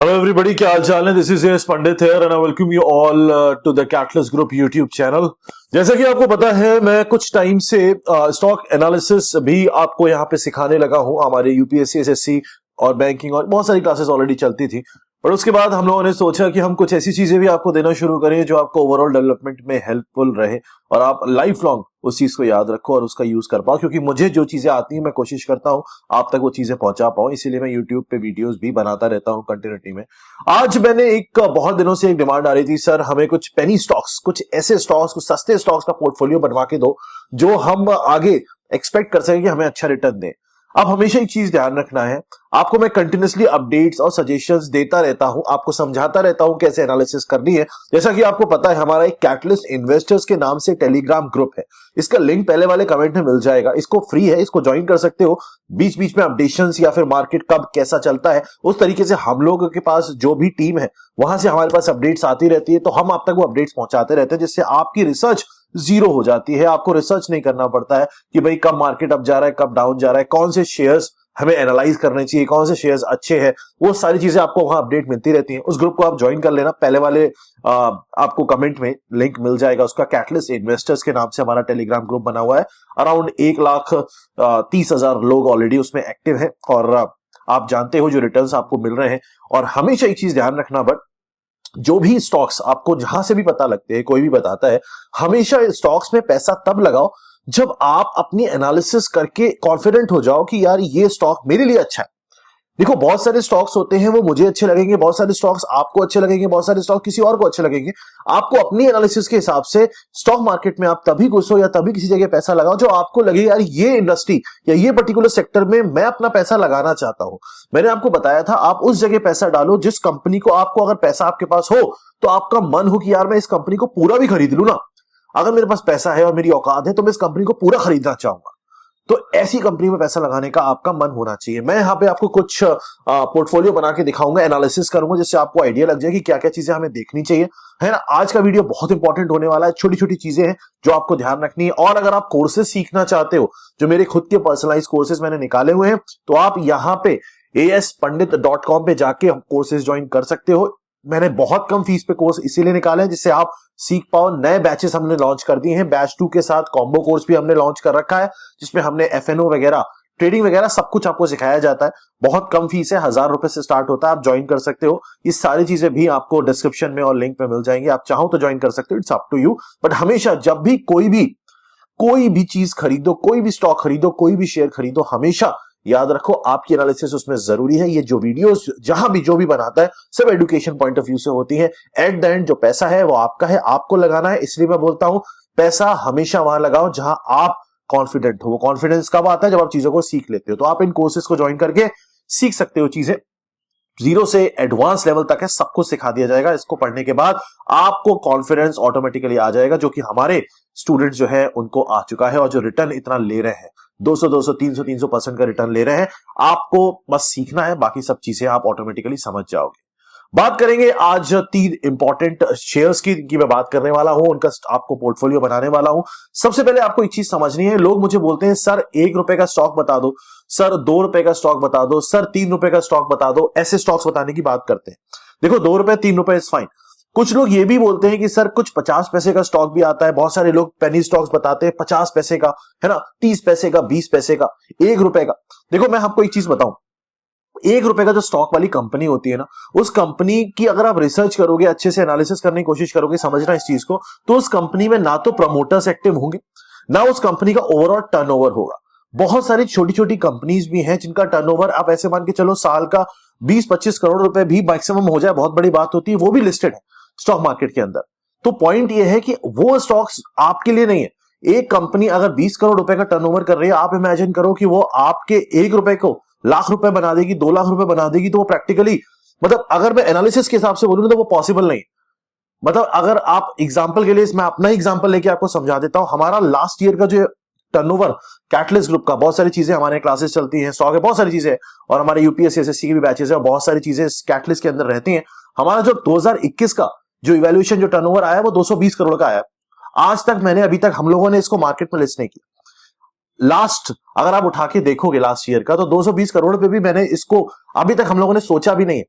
Hello everybody, क्या हाल चाल है। This is S Pandit here and I welcome you all to the Catalyst Group YouTube channel. जैसा कि आपको पता है, मैं कुछ टाइम से स्टॉक एनालिसिस भी आपको यहाँ पे सिखाने लगा हूँ। हमारे यूपीएससी एसएससी और बैंकिंग और बहुत सारी क्लासेस ऑलरेडी चलती थी, पर उसके बाद हम लोगों ने सोचा कि हम कुछ ऐसी चीजें भी आपको देना शुरू करें जो आपको ओवरऑल डेवलपमेंट में हेल्पफुल रहे और आप लाइफ लॉन्ग उस चीज को याद रखो और उसका यूज कर पाओ। क्योंकि मुझे जो चीजें आती हैं मैं कोशिश करता हूं आप तक वो चीजें पहुंचा पाऊं, इसीलिए मैं यूट्यूब पे वीडियोस भी बनाता रहता हूं कंटिन्यूटी में। आज मैंने एक बहुत दिनों से एक डिमांड आ रही थी, सर हमें कुछ पेनी स्टॉक्स, कुछ ऐसे स्टॉक्स, कुछ सस्ते स्टॉक्स का पोर्टफोलियो बनवा के दो जो हम आगे एक्सपेक्ट कर सकें कि हमें अच्छा रिटर्न दें। अब हमेशा एक चीज ध्यान रखना है, आपको मैं कंटिन्यूअसली अपडेट्स और सजेशंस देता रहता हूं, आपको समझाता रहता हूं कैसे एनालिसिस करनी है। जैसा कि आपको पता है, हमारा एक कैटलिस्ट इन्वेस्टर्स के नाम से टेलीग्राम ग्रुप है, इसका लिंक पहले वाले कमेंट में मिल जाएगा। इसको फ्री है, इसको ज्वाइन कर सकते हो। बीच बीच में अपडेशंस या फिर मार्केट कब कैसा चलता है उस तरीके से हम लोगों के पास जो भी टीम है वहां से हमारे पास अपडेट्स आती रहती है, तो हम आप तक वो अपडेट्स पहुंचाते रहते हैं, जिससे आपकी रिसर्च जीरो हो जाती है। आपको रिसर्च नहीं करना पड़ता है कि भाई कब मार्केट अप जा रहा है, कब डाउन जा रहा है, कौन से शेयर्स हमें एनालाइज करने चाहिए, कौन से शेयर्स अच्छे हैं, वो सारी चीजें आपको वहां अपडेट मिलती रहती हैं। उस ग्रुप को आप ज्वाइन कर लेना, पहले वाले आपको कमेंट में लिंक मिल जाएगा उसका। कैटलिस्ट इन्वेस्टर्स के नाम से हमारा टेलीग्राम ग्रुप बना हुआ है। अराउंड 1,30,000 लोग ऑलरेडी उसमें एक्टिव हैं और आप जानते हो जो रिटर्न्स आपको मिल रहे हैं। और हमेशा एक चीज ध्यान रखना, बट जो भी स्टॉक्स आपको जहां से भी पता लगते हैं, कोई भी बताता है, हमेशा स्टॉक्स में पैसा तब लगाओ जब आप अपनी एनालिसिस करके कॉन्फिडेंट हो जाओ कि यार ये स्टॉक मेरे लिए अच्छा है। देखो, बहुत सारे स्टॉक्स होते हैं वो मुझे अच्छे लगेंगे, बहुत सारे स्टॉक्स आपको अच्छे लगेंगे, बहुत सारे स्टॉक किसी और को अच्छे लगेंगे। आपको अपनी एनालिसिस के हिसाब से स्टॉक मार्केट में आप तभी घुसो या तभी किसी जगह पैसा लगाओ जो आपको लगे यार ये इंडस्ट्री या ये पर्टिकुलर सेक्टर में मैं अपना पैसा लगाना चाहता हूं। मैंने आपको बताया था, आप उस जगह पैसा डालो जिस कंपनी को, आपको अगर पैसा आपके पास हो तो आपका मन हो कि यार मैं इस कंपनी को पूरा भी खरीद लूं ना, अगर मेरे पास पैसा है और मेरी औकात है तो मैं इस कंपनी को पूरा खरीदना चाहूंगा। तो ऐसी कंपनी में पैसा लगाने का आपका मन होना चाहिए। मैं यहाँ पे आपको कुछ पोर्टफोलियो बना के दिखाऊंगा, एनालिसिस करूंगा, जिससे आपको आइडिया लग जाए कि क्या क्या चीजें हमें देखनी चाहिए, है ना। आज का वीडियो बहुत इंपॉर्टेंट होने वाला है, छोटी छोटी चीजें हैं जो आपको ध्यान रखनी है। और अगर आप कोर्सेज सीखना चाहते हो, जो मेरे खुद के पर्सनलाइज कोर्सेज मैंने निकाले हुए हैं, तो आप यहाँ पे aspandit.com पे जाके कोर्सेज ज्वाइन कर सकते हो। मैंने बहुत कम फीस पे कोर्स इसीलिए निकाले हैं जिससे आप सीख पाओ। नए बैचेस हमने लॉन्च कर दिए हैं, बैच 2 के साथ कॉम्बो कोर्स भी हमने लॉन्च कर रखा है, जिसमें हमने FNO वगैरह, ट्रेडिंग वगैरह सब कुछ आपको सिखाया जाता है। बहुत कम फीस है, 1000 रुपए से स्टार्ट होता है, आप ज्वाइन कर सकते हो। ये सारी चीजें भी आपको डिस्क्रिप्शन में और लिंक में मिल जाएंगे, आप चाहो तो ज्वाइन कर सकते हो, it's up to you. But हमेशा जब भी कोई भी चीज खरीदो, कोई भी स्टॉक खरीदो, कोई भी शेयर खरीदो, हमेशा याद रखो आपकी एनालिसिस उसमें जरूरी है। ये जो वीडियोस जहां भी जो भी बनाता है सब एजुकेशन पॉइंट ऑफ व्यू से होती है। एट द एंड जो पैसा है वो आपका है, आपको लगाना है। इसलिए मैं बोलता हूं पैसा हमेशा वहां लगाओ जहां आप कॉन्फिडेंट हो। वो कॉन्फिडेंस कब आता है? जब आप चीजों को सीख लेते हो। तो आप इन कोर्सेज को ज्वाइन करके सीख सकते हो चीजें, जीरो से एडवांस लेवल तक है, सब कुछ सिखा दिया जाएगा। इसको पढ़ने के बाद आपको कॉन्फिडेंस ऑटोमेटिकली आ जाएगा, जो कि हमारे स्टूडेंट्स जो है उनको आ चुका है। और जो रिटर्न इतना ले रहे हैं, 200 300% का रिटर्न ले रहे हैं, आपको बस सीखना है, बाकी सब चीजें आप ऑटोमेटिकली समझ जाओगे। बात करेंगे आज 3 इंपॉर्टेंट शेयर्स की मैं बात करने वाला हूं, उनका आपको पोर्टफोलियो बनाने वाला हूं। सबसे पहले आपको एक चीज समझनी है, लोग मुझे बोलते हैं सर 1 रुपए का स्टॉक बता दो, सर 2 रुपए का स्टॉक बता दो, सर 3 रुपए का स्टॉक बता दो, ऐसे स्टॉक्स बताने की बात करते हैं। देखो, 2 रुपए 3 रुपए इज फाइन। कुछ लोग ये भी बोलते हैं कि सर कुछ 50 पैसे का स्टॉक भी आता है, बहुत सारे लोग पेनी स्टॉक्स बताते हैं 50 पैसे का, है ना, 30 पैसे का, 20 पैसे का, 1 रुपए का। देखो, मैं आपको एक चीज बताऊं, 1 रुपए का जो स्टॉक वाली कंपनी होती है ना, उस कंपनी की अगर आप रिसर्च करोगे, अच्छे से एनालिसिस करने की कोशिश करोगे, समझना इस चीज को, तो उस कंपनी में ना तो प्रमोटर्स एक्टिव होंगे, ना उस कंपनी का ओवरऑल टर्नओवर होगा। बहुत सारी छोटी छोटी कंपनीज भी हैं जिनका टर्नओवर आप ऐसे मान के चलो साल का 20-25 करोड़ रुपए भी मैक्सिमम हो जाए, बहुत बड़ी बात होती है, वो भी लिस्टेड है स्टॉक मार्केट के अंदर। तो पॉइंट ये है कि वो स्टॉक्स आपके लिए नहीं है। एक कंपनी अगर 20 करोड़ रुपए का टर्नओवर कर रही है, आप इमेजिन करो कि वो आपके 1 रुपए को लाख रुपए बना देगी, 2 लाख रुपए बना देगी, तो वो प्रैक्टिकली, मतलब अगर मैं एनालिसिस के हिसाब से बोलूं तो वो पॉसिबल नहीं। मतलब अगर आप एग्जांपल के लिए, मैं अपना एग्जांपल लेके आपको समझा देता हूं। हमारा लास्ट ईयर का जो टर्नओवर कैटलिस्ट ग्रुप का, बहुत सारी चीजें हमारे क्लासेस चलती हैं, स्टॉक है, बहुत सारी चीजें, और हमारे यूपीएससी एसएससी की भी बैचेस है, बहुत सारी चीजें कैटलिस्ट के अंदर रहती हैं। हमारा जो 2021 का जो इवैल्यूएशन, जो टर्नओवर आया, वो 220 करोड़ का आया। आज तक अभी तक हम लोगों ने इसको मार्केट में लिस्ट नहीं किया। लास्ट अगर आप उठा के देखोगे लास्ट ईयर का, तो 220 करोड़ पे भी मैंने इसको, अभी तक हम लोगों ने सोचा भी नहीं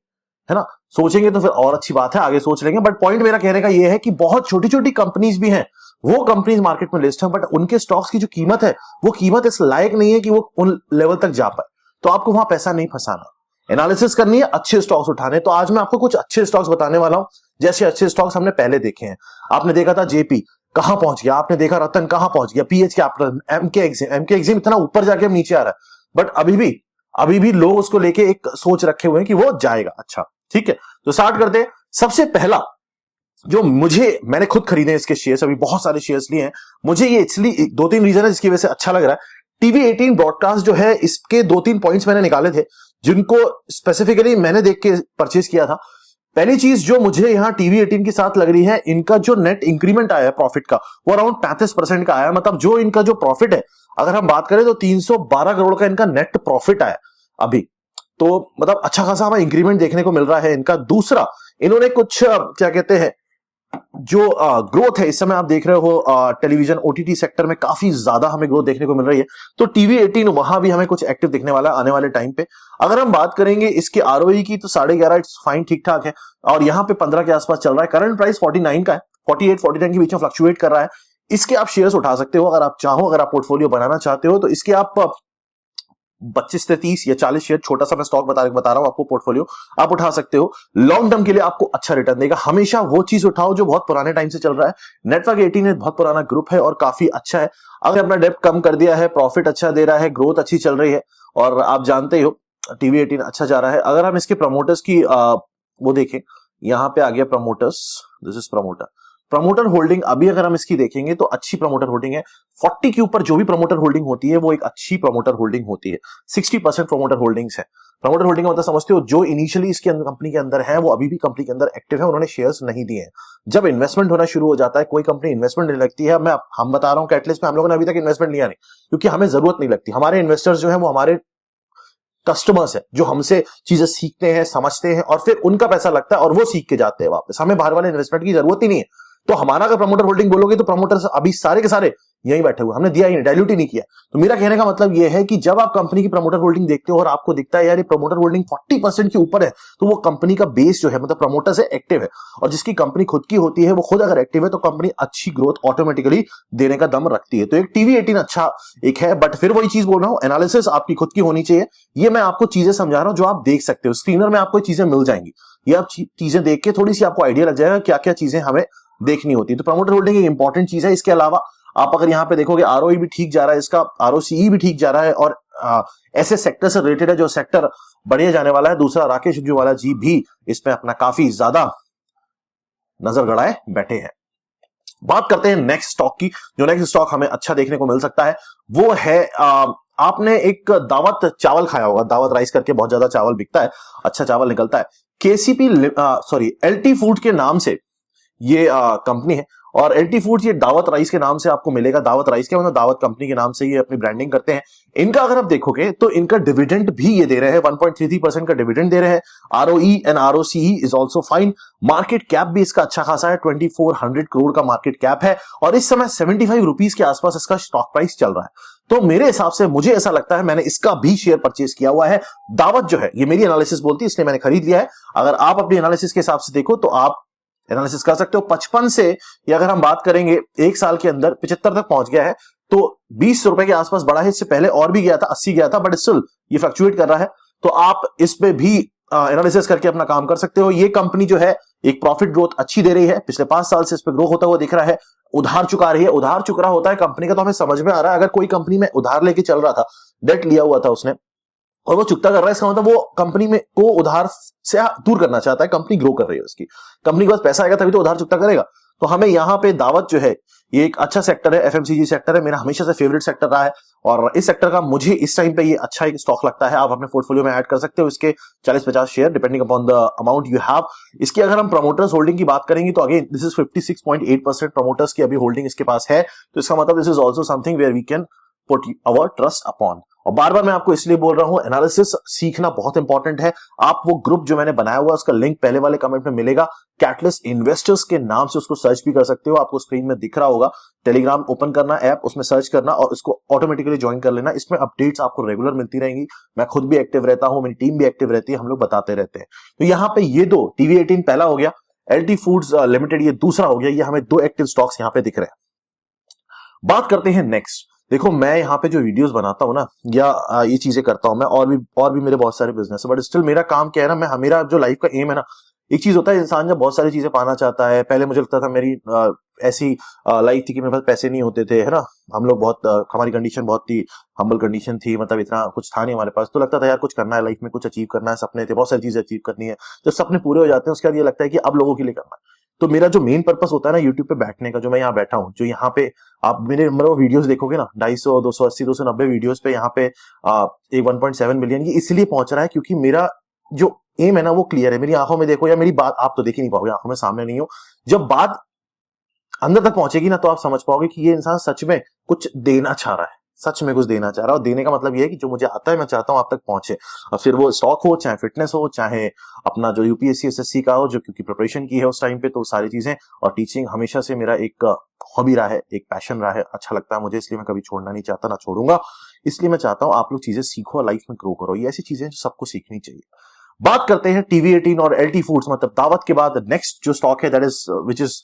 है है ना। सोचेंगे तो फिर और अच्छी बात है, आगे सोच लेंगे, बट पॉइंट मेरा कहने का ये है कि बहुत छोटी छोटी कंपनीज भी हैं, वो कंपनीज मार्केट में लिस्ट है, बट उनके स्टॉक्स की जो कीमत है वो कीमत इस लायक नहीं है कि वो उन लेवल तक जा पाए, तो आपको वहां पैसा नहीं फंसाना, एनालिसिस करनी है, अच्छे स्टॉक्स उठाने। तो आज मैं आपको कुछ अच्छे स्टॉक्स बताने वाला हूं, जैसे अच्छे स्टॉक्स हमने पहले देखे हैं। आपने देखा था जेपी कहां पहुंच गया, आपने देखा रतन कहां पहुंच गया, पीएच कैपिटल, एमके एग्जिम इतना ऊपर जाके नीचे आ रहा है, बट अभी भी लोग उसको लेके एक सोच रखे हुए हैं कि वो जाएगा। अच्छा ठीक है, तो स्टार्ट करते हैं। सबसे पहला जो मैंने खुद खरीदे इसके शेयर्स, अभी बहुत सारे शेयर्स लिए हैं, मुझे ये इसलिए 2-3 रीजन है जिसकी वजह से अच्छा लग रहा है। टीवी 18 ब्रॉडकास्ट जो है, इसके 2-3 पॉइंट्स मैंने निकाले थे जिनको स्पेसिफिकली मैंने देख के परचेज किया था। पहली चीज जो मुझे यहाँ टीवी 18 के साथ लग रही है, इनका जो नेट इंक्रीमेंट आया है प्रॉफिट का, वो अराउंड 35% का आया। मतलब जो इनका जो प्रॉफिट है, अगर हम बात करें तो 312 करोड़ का इनका नेट प्रॉफिट आया अभी, तो मतलब अच्छा खासा हमें इंक्रीमेंट देखने को मिल रहा है इनका। दूसरा, इन्होंने कुछ क्या कहते हैं, जो ग्रोथ है इस समय आप देख रहे हो टेलीविजन ओटीटी सेक्टर में काफी ज्यादा हमें ग्रोथ देखने को मिल रही है, तो टीवी 18 वहां भी हमें कुछ एक्टिव दिखने वाला है आने वाले टाइम पे। अगर हम बात करेंगे इसके आरओई की, तो 11.5 इट्स फाइन, ठीक ठाक है, और यहाँ पे 15 के आसपास चल रहा है। करंट प्राइस 49 का है, 48-49 के बीच में फ्लक्चुएट कर रहा है। इसके आप शेयर्स उठा सकते हो अगर आप चाहो, अगर आप पोर्टफोलियो बनाना चाहते हो तो इसके आप 25 से 30 या 40 शेयर, छोटा सा मैं स्टॉक बता रहा हूं आपको, पोर्टफोलियो आप उठा सकते हो। लॉन्ग टर्म के लिए आपको अच्छा रिटर्न देगा। हमेशा वो चीज उठाओ जो बहुत पुराने टाइम से चल रहा है। नेटवर्क 18 बहुत पुराना ग्रुप है और काफी अच्छा है। अगर अपना डेप्थ कम कर दिया है, प्रॉफिट अच्छा दे रहा है, ग्रोथ अच्छी चल रही है, और आप जानते हो टीवी 18 अच्छा जा रहा है। अगर हम इसके प्रमोटर्स की वो देखें, यहां पे आ गया promoters, this is promoter holding. अभी अगर हम इसकी देखेंगे तो अच्छी प्रमोटर होल्डिंग है। 40 के ऊपर जो भी प्रमोटर होल्डिंग होती है वो एक अच्छी प्रमोटर होल्डिंग होती है। 60% प्रमोटर होल्डिंग्स है। प्रमोटर होल्डिंग का मतलब समझते हो, जो इनिशियली इसके कंपनी के अंदर है वो अभी भी कंपनी के अंदर एक्टिव है, उन्होंने शेयर्स नहीं दिए हैं। जब इन्वेस्टमेंट होना शुरू हो जाता है, कोई कंपनी इन्वेस्टमेंट नहीं लगती है, हम बता रहा हूं कैटलिस्ट में हम लोगों ने अभी तक इन्वेस्टमेंट लिया नहीं, क्योंकि हमें जरूरत नहीं लगती। हमारे इन्वेस्टर्स जो है वो हमारे कस्टमर्स है, जो हमसे चीजें सीखते हैं, समझते हैं, और फिर उनका पैसा लगता है और वो सीख के जाते हैं वापस। हमें बाहर वाले इन्वेस्टमेंट की जरूरत ही नहीं है। तो हमारा अगर प्रमोटर होल्डिंग बोलोगे तो प्रमोटर्स अभी सारे के सारे यहीं बैठे हुए, हमने दिया ही नहीं, डाइल्यूट ही नहीं किया। तो मेरा कहने का मतलब यह है कि जब आप कंपनी की प्रमोटर होल्डिंग देखते हो और आपको दिखता है यार ये प्रमोटर होल्डिंग 40% के ऊपर है, तो वो कंपनी का बेस जो है, मतलब प्रमोटर से एक्टिव है, और जिसकी कंपनी खुद की होती है वो खुद अगर एक्टिव है तो कंपनी अच्छी ग्रोथ ऑटोमेटिकली देने का दम रखती है। तो एक टीवी 18 अच्छा एक है, बट फिर वही चीज बोल रहा हूं, एनालिसिस आपकी खुद की होनी चाहिए। ये मैं आपको चीजें समझा रहा हूं जो आप देख सकते हो, स्क्रीनर में आपको चीजें मिल जाएंगी, ये आप चीजें देख के थोड़ी सी आपको आइडिया लग जाएगा क्या क्या चीजें हमें देखनी होती है। तो प्रमोटर होल्डिंग एक इंपॉर्टेंट चीज है। इसके अलावा आप अगर यहां पे देखोगे, आरओई भी ठीक जा रहा है इसका, आरओसीई भी ठीक जा रहा है, और ऐसे सेक्टर से रिलेटेड है जो सेक्टर बढ़िया जाने वाला है। दूसरा, राकेश वाला जी भी इसमें अपना काफी ज्यादा नजर गड़ाए बैठे हैं। बात करते हैं नेक्स्ट स्टॉक की। जो नेक्स्ट स्टॉक हमें अच्छा देखने को मिल सकता है वो है, आपने एक दावत चावल खाया होगा, दावत राइस करके बहुत ज्यादा चावल बिकता है, अच्छा चावल निकलता है। एलटी फूड के नाम से ये कंपनी है, और एलटी फूड्स ये दावत राइस के नाम से आपको मिलेगा। दावत राइस के मतलब दावत कंपनी के नाम से ये अपनी ब्रांडिंग करते हैं। इनका अगर आप देखोगे तो इनका डिविडेंड भी ये दे रहे हैं, 1.33% का डिविडेंड दे रहे हैं। ROE and ROCE is also fine. Market cap भी इसका अच्छा खासा है, 2400 करोड़ का मार्केट कैप है, और इस समय 75 रुपीज के आसपास इसका स्टॉक प्राइस चल रहा है। तो मेरे हिसाब से मुझे ऐसा लगता है, मैंने इसका भी शेयर परचेज किया हुआ है। दावत जो है, ये मेरी एनालिसिस बोलती है इसलिए मैंने खरीद लिया है। अगर आप अपनी एनालिसिस के हिसाब से देखो तो आप एनालिसिस कर सकते हो। 55 से, या अगर हम बात करेंगे एक साल के अंदर 75 तक पहुंच गया है, तो 20 रुपए के आसपास बढ़ा है। इससे पहले और भी गया था, 80 गया था, बट स्टिल ये फ्लक्चुएट कर रहा है। तो आप इस पे भी एनालिसिस करके अपना काम कर सकते हो। ये कंपनी जो है एक प्रॉफिट ग्रोथ अच्छी दे रही है, पिछले 5 साल से इस पे ग्रो होता हुआ दिख रहा है। उधार चुका रही है, उधार चुक रहा होता है कंपनी का, तो हमें समझ में आ रहा है। अगर कोई कंपनी में उधार लेके चल रहा था, डेट लिया हुआ था उसने, और वो चुकता कर रहा है, इसका मतलब वो कंपनी में को उधार से दूर करना चाहता है। कंपनी ग्रो कर रही है, उसकी कंपनी के पास पैसा आएगा तभी तो उधार चुकता करेगा। तो हमें यहाँ पे दावत जो है ये एक अच्छा सेक्टर है, एफएमसीजी सेक्टर है, मेरा हमेशा से फेवरेट सेक्टर रहा है, और इस सेक्टर का मुझे इस टाइम पे ये अच्छा एक स्टॉक लगता है। आप अपने पोर्टफोलियो में ऐड कर सकते हो इसके 40-50 share, depending upon the amount you have. इसकी अगर हम प्रमोटर्स होल्डिंग की बात करेंगे तो अगेन दिस इज 56.8% प्रमोटर्स की अभी होल्डिंग इसके पास है। तो इसका मतलब this is also something where we can put our trust upon. और बार बार मैं आपको इसलिए बोल रहा हूं, एनालिसिस सीखना बहुत इंपॉर्टेंट है। आप वो ग्रुप जो मैंने बनाया हुआ है उसका लिंक पहले वाले कमेंट में मिलेगा, कैटलिस्ट इन्वेस्टर्स के नाम से उसको सर्च भी कर सकते हो, आपको स्क्रीन में दिख रहा होगा। टेलीग्राम ओपन करना ऐप, उसमें सर्च करना और उसको ऑटोमेटिकली ज्वाइन कर लेना। इसमें अपडेट्स आपको रेगुलर मिलती रहेंगी। मैं खुद भी एक्टिव रहता हूं, मेरी टीम भी एक्टिव रहती है, हम लोग बताते रहते हैं। तो यहाँ पे ये दो TV18 पहला हो गया, LT फूड्स लिमिटेड ये दूसरा हो गया। ये हमें दो एक्टिव स्टॉक्स यहाँ पे दिख रहे हैं। बात करते हैं नेक्स्ट। देखो मैं यहाँ पे जो वीडियोस बनाता हूँ ना, या ये चीजें करता हूँ मैं, और भी मेरे बहुत सारे बिजनेस है, बट स्टिल मेरा काम क्या है ना, मेरा जो लाइफ का एम है ना, एक चीज होता है इंसान जब बहुत सारी चीजें पाना चाहता है। पहले मुझे लगता था मेरी ऐसी लाइफ थी कि मेरे पास पैसे नहीं होते थे, है ना। हम लोग बहुत हमारी कंडीशन बहुत थी, हम्बल कंडीशन थी, मतलब इतना कुछ था नहीं हमारे पास। तो लगता था यार कुछ करना है लाइफ में, कुछ अचीव करना है, सपने थे, बहुत सारी चीजें अचीव करनी है। जब सपने पूरे हो जाते हैं उसके बाद ये लगता है कि अब लोगों के लिए करना है। तो मेरा जो मेन पर्पस होता है ना यूट्यूब पे बैठने का, जो मैं यहाँ बैठा हूँ, जो यहाँ पे आप मेरे मतलब वीडियोस देखोगे ना, 250, 280, 290 वीडियोस पे यहाँ पे एक 1.7 मिलियन की इसलिए पहुंच रहा है क्योंकि मेरा जो एम है ना वो क्लियर है। मेरी आंखों में देखो, या मेरी बात आप तो देख ही नहीं पाओगे, आंखों में सामने नहीं हो, जब बात अंदर तक पहुंचेगी ना तो आप समझ पाओगे कि ये इंसान सच में कुछ देना चाह रहा है, सच में कुछ देना चाह रहा है। और देने का मतलब ये है कि जो मुझे आता है मैं चाहता हूं आप तक पहुंचे, और फिर वो स्टॉक हो, चाहे फिटनेस हो, चाहे अपना जो UPSC SSC का हो, जो क्योंकि प्रिपरेशन की है उस टाइम पे, तो सारी चीजें। और टीचिंग हमेशा से मेरा एक हॉबी रहा है, एक पैशन रहा है, अच्छा लगता है मुझे, इसलिए मैं कभी छोड़ना नहीं चाहता, ना छोड़ूंगा। इसलिए मैं चाहता हूं आप लोग चीजें सीखो और लाइफ में ग्रो करो। ये ऐसी चीजें जो सबको सीखनी चाहिए। बात करते हैं TV18 और LT फूड्स, मतलब दावत के बाद नेक्स्ट जो स्टॉक है, that is which is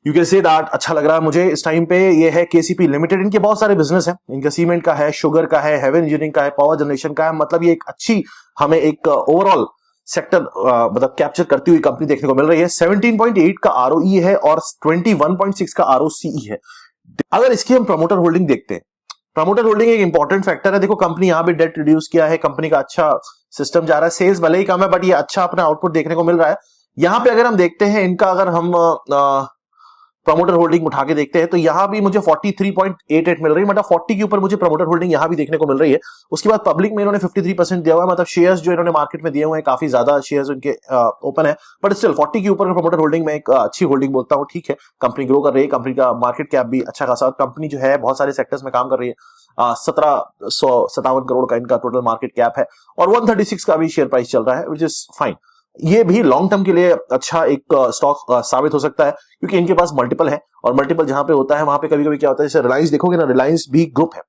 you can say that अच्छा लग रहा है मुझे इस टाइम पे, ये है KCP लिमिटेड। इनके बहुत सारे बिजनेस हैं, इनका सीमेंट का है, शुगर का है, हेवी इंजीनियरिंग का है, पावर जनरेशन का है। मतलब ये एक अच्छी हमें एक ओवरऑल सेक्टर मतलब कैप्चर करती हुई कंपनी देखने को मिल रही है। 17.8 का ROE है और 21.6 का ROCE है। अगर इसकी हम प्रमोटर होल्डिंग देखते हैं, प्रमोटर होल्डिंग एक इंपॉर्टेंट फैक्टर है। देखो कंपनी यहाँ भी डेट रिड्यूस किया है, कंपनी का अच्छा सिस्टम जा रहा है, सेल्स भले ही कम है बट ये अच्छा अपना आउटपुट देखने को मिल रहा है। यहाँ पे अगर हम देखते हैं इनका, अगर हम प्रमोटर होल्डिंग उठा के देखते हैं तो यहां भी मुझे 43.88 मिल रही है, मतलब 40 के ऊपर मुझे प्रमोटर होल्डिंग यहां भी देखने को मिल रही है। उसके बाद पब्लिक में इन्होंने 53% दिया हुआ है, मतलब शेयर्स जो इन्होंने मार्केट में दिए हुए हैं काफी ज्यादा शेयर्स उनके ओपन है, बट स्टिल 40 के ऊपर प्रमोटर होल्डिंग में एक अच्छी होल्डिंग बोलता हूं। ठीक है, कंपनी ग्रो कर रही है, कंपनी का मार्केट कैप भी अच्छा खासा, कंपनी जो है बहुत सारे सेक्टर्स में काम कर रही है। 1757 करोड़ का इनका टोटल मार्केट कैप है और 136 का भी शेयर प्राइस चल रहा है, विच इज फाइन। ये भी लॉन्ग टर्म के लिए अच्छा एक स्टॉक साबित हो सकता है क्योंकि इनके पास मल्टीपल है, और मल्टीपल जहां पे होता है वहां पे कभी कभी क्या होता है, जैसे रिलायंस देखोगे ना, रिलायंस भी ग्रुप है,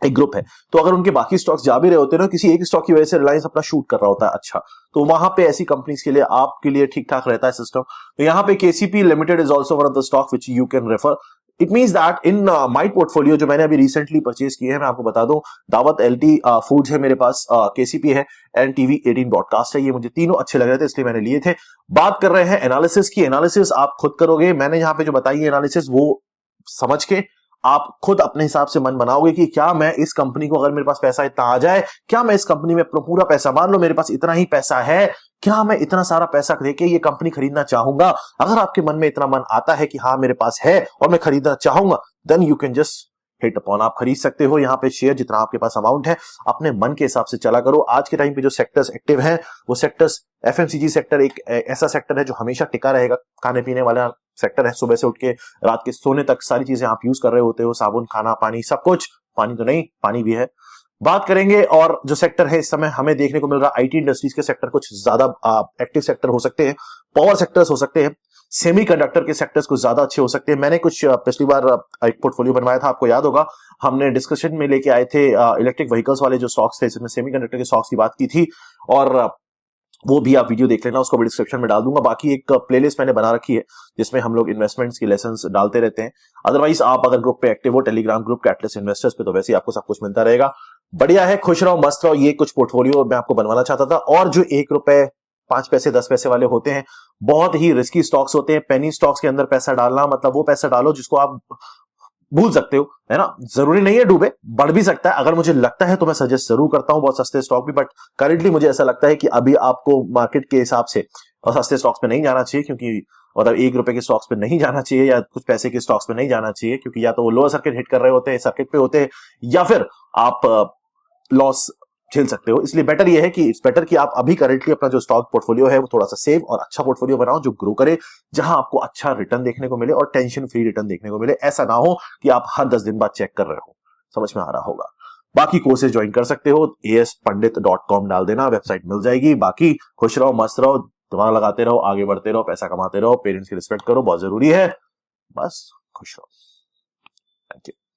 एक ग्रुप है। तो अगर उनके बाकी स्टॉक्स जा भी रहे होते हैं ना, किसी एक स्टॉक की वजह से रिलायंस अपना शूट कर रहा होता है अच्छा, तो वहां पे ऐसी कंपनीज के लिए आपके लिए ठीक ठाक रहता है सिस्टम। तो यहाँ पे KCP limited is also one of the stock which you can refer. It means that in my portfolio जो मैंने अभी रिसेंटली परचेज किए हैं, मैं आपको बता दूं, दावत LT फूड्स है मेरे पास, KCP है एंड TV18 ब्रॉडकास्ट है। ये मुझे तीनों अच्छे लग रहे थे इसलिए मैंने लिए थे। बात कर रहे हैं एनालिसिस की, एनालिसिस आप खुद करोगे, मैंने यहाँ पे जो बताई है एनालिसिस वो समझ के आप खुद अपने हिसाब से मन बनाओगे कि क्या मैं इस कंपनी को, अगर मेरे पास पैसा इतना आ जाए, क्या मैं इस कंपनी में पूरा पैसा, मान लो मेरे पास इतना ही पैसा है, क्या मैं इतना सारा पैसा देके ये कंपनी खरीदना चाहूंगा? अगर आपके मन में इतना मन आता है कि हाँ मेरे पास है और मैं खरीदना चाहूंगा, then you can just hit upon, आप खरीद सकते हो यहाँ पे शेयर, जितना आपके पास अमाउंट है अपने मन के हिसाब से चला करो। आज के टाइम पे जो सेक्टर्स एक्टिव हैं वो सेक्टर्स, FMCG सेक्टर एक ऐसा सेक्टर है जो हमेशा टिका रहेगा, खाने पीने वाला सेक्टर है। सुबह से उठ के रात के सोने तक सारी चीजें आप यूज कर रहे होते हो, साबुन, खाना, पानी, सब कुछ, पानी तो नहीं, पानी भी है। बात करेंगे और जो सेक्टर है इस समय हमें देखने को मिल रहा है, IT इंडस्ट्रीज के सेक्टर कुछ ज्यादा एक्टिव सेक्टर हो सकते हैं, पावर सेक्टर्स हो सकते हैं, सेमीकंडक्टर के सेक्टर्स कुछ ज्यादा अच्छे हो सकते हैं। मैंने कुछ पिछली बार एक पोर्टफोलियो बनवाया था, आपको याद होगा, हमने डिस्कशन में लेके आए थे इलेक्ट्रिक व्हीकल्स वाले जो स्टॉक्स थे, इसमें सेमीकंडक्टर के स्टॉक्स की बात की थी, और वो भी आप वीडियो देख लेना, उसको भी डिस्क्रिप्शन में डाल दूंगा। बाकी एक प्लेलिस्ट मैंने बना रखी है जिसमें हम लोग इन्वेस्टमेंट्स की लेसन्स डालते रहते हैं। अदरवाइज आप अगर ग्रुप पे एक्टिव हो, टेलीग्राम ग्रुप कैटलिस्ट इन्वेस्टर्स पे, तो वैसे ही आपको सब कुछ मिलता रहेगा। बढ़िया है, खुश रहो, मस्त रहो। ये कुछ पोर्टफोलियो मैं आपको बनवाना चाहता था। और जो 1 रुपए, 5 पैसे, 10 पैसे वाले होते हैं, बहुत ही रिस्की स्टॉक्स होते हैं। पेनी स्टॉक्स के अंदर पैसा डालना मतलब वो पैसा डालो जिसको आप भूल सकते हो, है ना, जरूरी नहीं है डूबे, बढ़ भी सकता है। अगर मुझे लगता है तो मैं सजेस्ट जरूर करता हूं बहुत सस्ते स्टॉक भी, बट करेंटली मुझे ऐसा लगता है कि अभी आपको मार्केट के हिसाब से और सस्ते स्टॉक्स पे नहीं जाना चाहिए, क्योंकि मतलब 1 रुपए के स्टॉक्स पे नहीं जाना चाहिए या कुछ पैसे के स्टॉक्स पे नहीं जाना चाहिए, क्योंकि या तो वो लोअर सर्किट हिट कर रहे होते हैं, सर्किट पे होते हैं, या फिर आप लॉस झेल सकते हो। इसलिए बेटर ये है कि इट्स बेटर कि आप अभी करेंटली अपना जो स्टॉक पोर्टफोलियो है वो थोड़ा सा सेव और अच्छा पोर्टफोलियो बनाओ जो ग्रो करे, जहां आपको अच्छा रिटर्न देखने को मिले और टेंशन फ्री रिटर्न देखने को मिले। ऐसा ना हो कि आप हर 10 दिन बाद चेक कर रहे हो। समझ में आ रहा होगा। बाकी कोर्सेज ज्वाइन कर सकते हो, aspandit.com डाल देना, वेबसाइट मिल जाएगी। बाकी खुश रहो, मस्त रहो, दिमाग लगाते रहो, आगे बढ़ते रहो, पैसा कमाते रहो, पेरेंट्स की रिस्पेक्ट करो, बहुत जरूरी है। बस खुश रहो। Thank you.